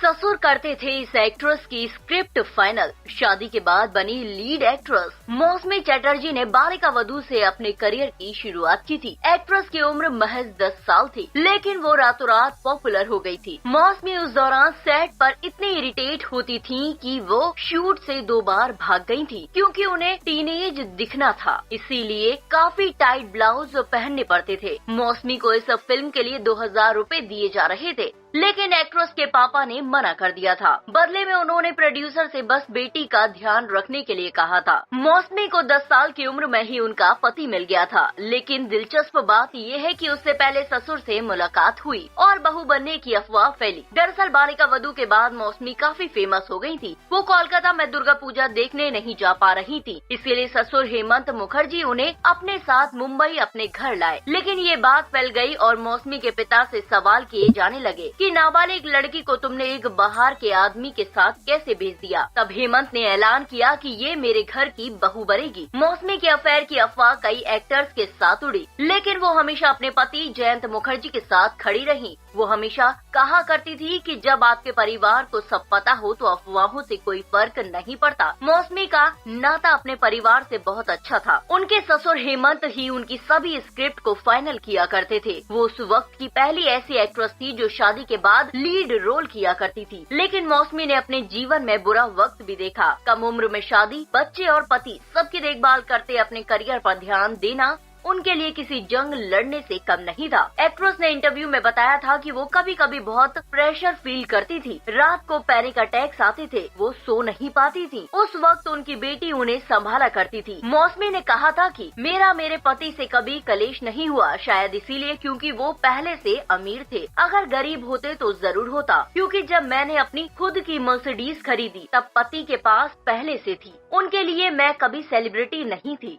ससुर करते थे इस एक्ट्रेस की स्क्रिप्ट फाइनल। शादी के बाद बनी लीड एक्ट्रेस मौसमी चटर्जी ने बालिका वधू से अपने करियर की शुरुआत की थी। एक्ट्रेस की उम्र महज 10 साल थी, लेकिन वो रातों रात पॉपुलर हो गई थी। मौसमी उस दौरान सेट पर इतनी इरिटेट होती थी कि वो शूट से 2 बार भाग गई थी, क्योंकि उन्हें टीनेज दिखना था, इसीलिए काफी टाइट ब्लाउज पहनने पड़ते थे। मौसमी को इस फिल्म के लिए 2000 रूपए दिए जा रहे थे, लेकिन एक्ट्रेस के पापा ने मना कर दिया था। बदले में उन्होंने प्रोड्यूसर से बस बेटी का ध्यान रखने के लिए कहा था। मौसमी को 10 साल की उम्र में ही उनका पति मिल गया था, लेकिन दिलचस्प बात ये है कि उससे पहले ससुर से मुलाकात हुई और बहू बनने की अफवाह फैली। दरअसल बालिका वधू के बाद मौसमी काफी फेमस हो गई थी। वो कोलकाता में दुर्गा पूजा देखने नहीं जा पा रही थी, इसलिए ससुर हेमंत मुखर्जी उन्हें अपने साथ मुंबई अपने घर लाए। लेकिन ये बात फैल गई और मौसमी के पिता से सवाल किए जाने लगे कि नाबालिग लड़की को तुमने एक बाहर के आदमी के साथ कैसे भेज दिया। तब हेमंत ने ऐलान किया कि ये मेरे घर की बहू बनेगी। मौसमी के अफेयर की अफवाह कई एक्टर्स के साथ उड़ी, लेकिन वो हमेशा अपने पति जयंत मुखर्जी के साथ खड़ी रही। वो हमेशा कहा करती थी कि जब आपके परिवार को सब पता हो तो अफवाहों से कोई फर्क नहीं पड़ता। मौसमी का नाता अपने परिवार से बहुत अच्छा था। उनके ससुर हेमंत ही उनकी सभी स्क्रिप्ट को फाइनल किया करते थे। वो उस वक्त की पहली ऐसी एक्ट्रेस थी जो शादी के बाद लीड रोल किया करती थी। लेकिन मौसमी ने अपने जीवन में बुरा वक्त भी देखा। कम उम्र में शादी, बच्चे और पति सबकी देखभाल करते अपने करियर पर ध्यान देना उनके लिए किसी जंग लड़ने से कम नहीं था। एक्ट्रेस ने इंटरव्यू में बताया था कि वो कभी कभी बहुत प्रेशर फील करती थी। रात को पैनिक अटैक्स आते थे, वो सो नहीं पाती थी। उस वक्त उनकी बेटी उन्हें संभाला करती थी। मौसमी ने कहा था कि मेरे पति से कभी कलेश नहीं हुआ, शायद इसीलिए क्योंकि वो पहले से अमीर थे। अगर गरीब होते तो जरूर होता, क्योंकि जब मैंने अपनी खुद की मर्सिडीज खरीदी तब पति के पास पहले से थी। उनके लिए मैं कभी सेलिब्रिटी नहीं थी।